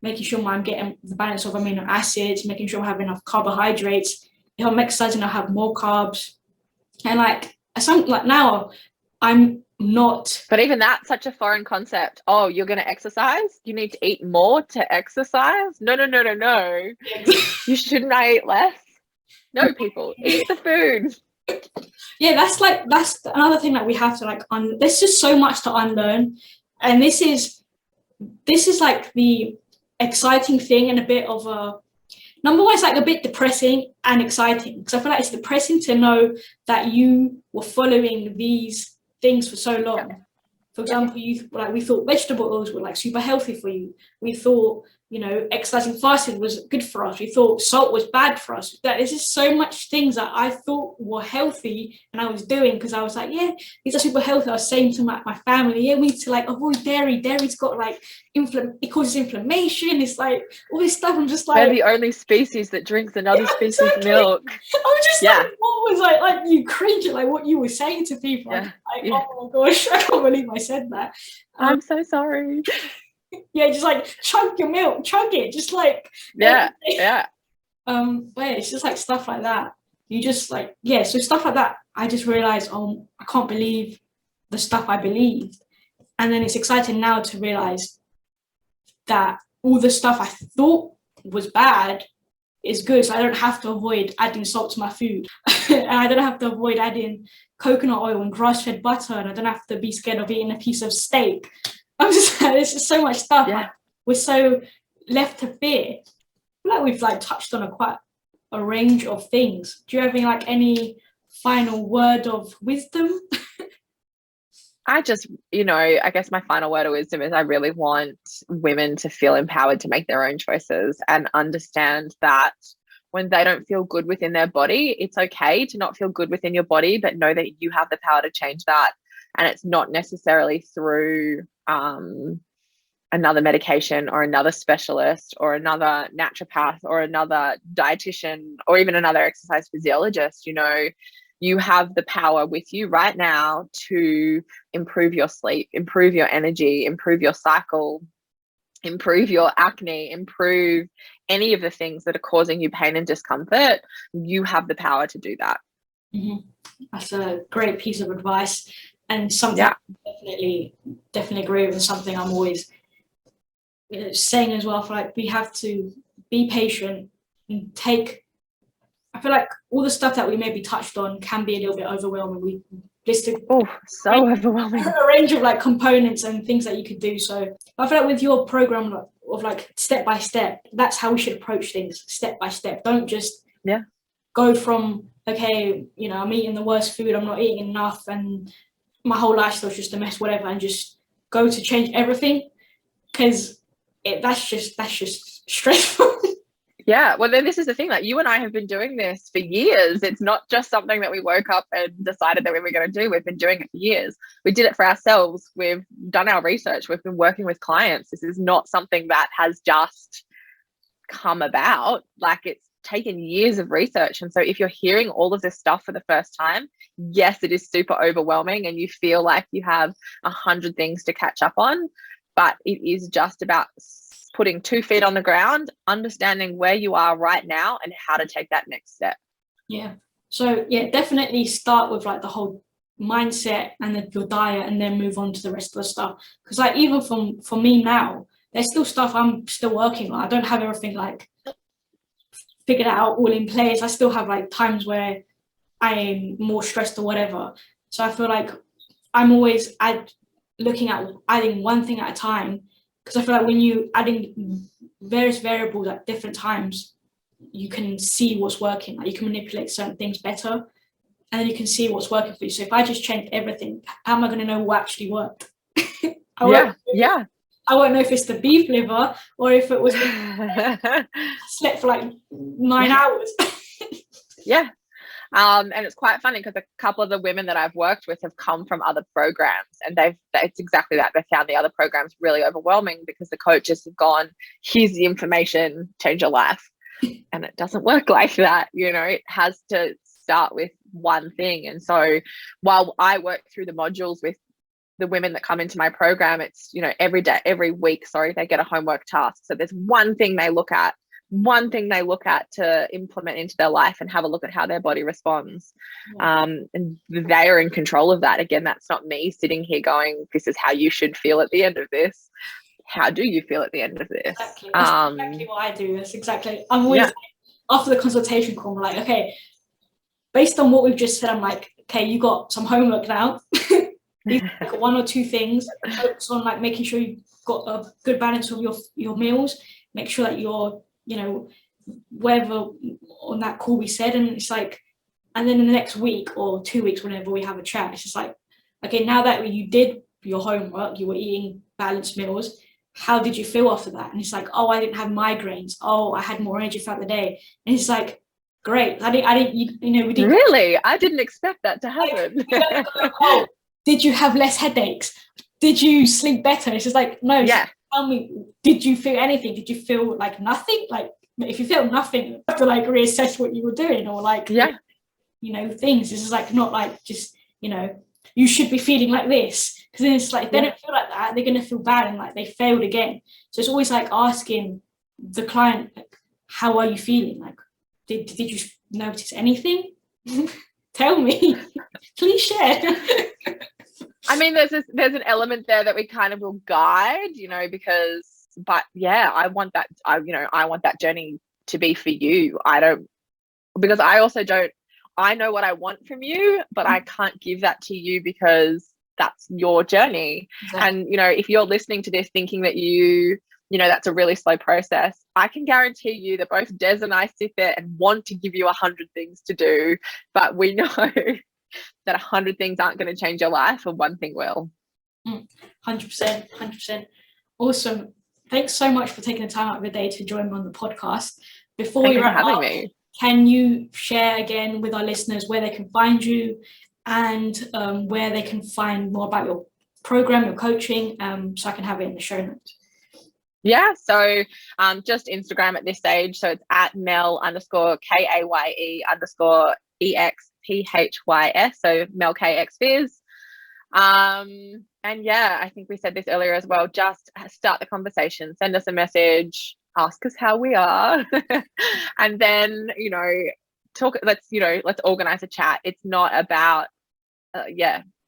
making sure I'm getting the balance of amino acids, making sure I have enough carbohydrates. If I'm exercising, I have more carbs. And like now I'm not. But even that's such a foreign concept. Oh, you're going to exercise? You need to eat more to exercise? No. You shouldn't I eat less? No, people, eat the food. Yeah, that's another thing that we have to like there's just so much to unlearn. And this is like the exciting thing, and a bit of a number one, it's like a bit depressing and exciting, because I feel like it's depressing to know that you were following these things for so long. Yeah. For example, we thought vegetable oils were like super healthy for you. We thought, exercising fasted was good for us. We thought salt was bad for us. There's just so much things that I thought were healthy and I was doing, because I was like, yeah, these are super healthy. I was saying to my family, yeah, we need to like avoid dairy. Dairy's got like it causes inflammation. It's like all this stuff. I'm just like, they're the only species that drinks another species milk. I was just like, what was like you cringe at like what you were saying to people. Yeah. Oh my gosh, I can't believe I said that. I'm so sorry. Yeah, just like chug your milk, chug it, just like yeah. But it's just like stuff like that. You just like so stuff like that. I just realized, I can't believe the stuff I believed, and then it's exciting now to realize that all the stuff I thought was bad is good. So I don't have to avoid adding salt to my food, and I don't have to avoid adding coconut oil and grass-fed butter, and I don't have to be scared of eating a piece of steak. There's just so much stuff. Yeah. Like, we're so left to fear. I feel like we've like touched on quite a range of things. Do you have any final word of wisdom? I just, I guess my final word of wisdom is I really want women to feel empowered to make their own choices and understand that when they don't feel good within their body, it's okay to not feel good within your body, but know that you have the power to change that. And it's not necessarily through another medication or another specialist or another naturopath or another dietitian or even another exercise physiologist. You have the power with you right now to improve your sleep, improve your energy, improve your cycle, improve your acne, improve any of the things that are causing you pain and discomfort. You have the power to do that. Mm-hmm. That's a great piece of advice, and something I definitely agree with, and something I'm always saying as well. I feel like we have to be patient and I feel like all the stuff that we maybe touched on can be a little bit overwhelming. We listed overwhelming a range of like components and things that you could do. So I feel like with your program of like step by step, that's how we should approach things, step by step. Don't just go from okay, I'm eating the worst food, I'm not eating enough, and my whole lifestyle's just a mess, whatever, and just go to change everything, because that's just stressful. Yeah, well, then this is the thing, like you and I have been doing this for years. It's not just something that we woke up and decided that we were going to do. We've been doing it for years. We did it for ourselves. We've done our research. We've been working with clients. This is not something that has just come about. Like, it's taken years of research. And so if you're hearing all of this stuff for the first time, yes, it is super overwhelming and you feel like you have 100 things to catch up on, but it is just about putting 2 feet on the ground, understanding where you are right now and how to take that next step. Yeah. So yeah, definitely start with like the whole mindset and then your diet, and then move on to the rest of the stuff. Because like even for me now, there's still stuff I'm still working on. I don't have everything like figured out all in place. I still have like times where I am more stressed or whatever. So I feel like I'm always looking at adding one thing at a time, because I feel like when you adding various variables at different times, you can see what's working. Like you can manipulate certain things better, and then you can see what's working for you. So if I just change everything, how am I going to know what actually worked? I won't know if it's the beef liver or if it was slept for like 9 hours. Yeah. And it's quite funny because a couple of the women that I've worked with have come from other programs, and it's exactly that. They found the other programs really overwhelming because the coaches have gone, here's the information, change your life. And it doesn't work like that. It has to start with one thing. And so while I work through the modules with the women that come into my program, it's, every week, they get a homework task. So there's one thing they look at to implement into their life and have a look at how their body responds. And they are in control of that. Again, that's not me sitting here going, this is how you should feel at the end of this. How do you feel at the end of this? Exactly. That's exactly what I do. That's exactly. I'm always after the consultation call, I'm like, okay, based on what we've just said, I'm like, okay, you got some homework now. These are like 1 or 2 things. Focus on like making sure you've got a good balance of your meals. Make sure that you're, wherever on that call we said, and it's like, and then in the next week or 2 weeks, whenever we have a chat, it's just like, okay, now that you did your homework, you were eating balanced meals, how did you feel after that? And it's like, oh, I didn't have migraines. Oh, I had more energy throughout the day. And it's like, great. We didn't really. I didn't expect that to happen. Oh, did you have less headaches? Did you sleep better? It's just like, no. Yeah. Tell me, did you feel anything? Did you feel like nothing? Like, if you feel nothing, you have to like reassess what you were doing, or like, things. This is like not like just, you should be feeling like this. Because then it's like, if they don't feel like that, they're going to feel bad and like they failed again. So it's always like asking the client, like, how are you feeling? Like, did you notice anything? Tell me. Please share. I mean, there's an element there that we kind of will guide, I want that, I want that journey to be for you. I know what I want from you, but I can't give that to you because that's your journey. Exactly. And, if you're listening to this thinking that that's a really slow process, I can guarantee you that both Des and I sit there and want to give you 100 things to do, but we know that 100 things aren't going to change your life, and one thing will. 100%. Awesome. Thanks so much for taking the time out of your day to join me on the podcast. Before we wrap up, can you share again with our listeners where they can find you and where they can find more about your program, your coaching, so I can have it in the show notes? Yeah, so just Instagram at this stage. So it's at Mel_Kaye_EXPHYS. So Mel Kaye X Phys. And I think we said this earlier as well. Just start the conversation, send us a message, ask us how we are, and then talk. Let's organize a chat. It's not about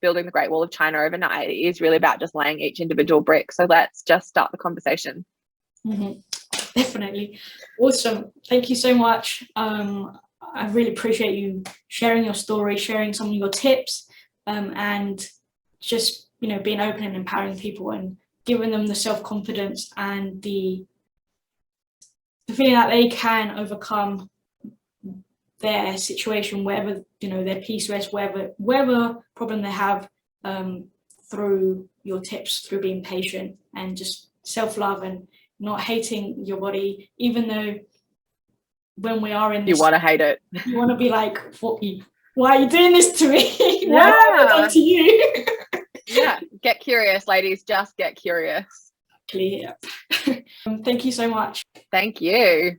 building the Great Wall of China overnight. It is really about just laying each individual brick. So let's just start the conversation. Definitely. Awesome. Thank you so much. I really appreciate you sharing your story, sharing some of your tips, and just, being open and empowering people and giving them the self-confidence and the feeling that they can overcome their situation, wherever, their PCOS, whatever problem they have, through your tips, through being patient and just self-love and not hating your body, even though when we are in You this, want to hate it. you want to be like, why are you doing this to me? Why Yeah. have I done to you? Yeah, get curious, ladies. Just get curious. Yeah. Thank you so much. Thank you.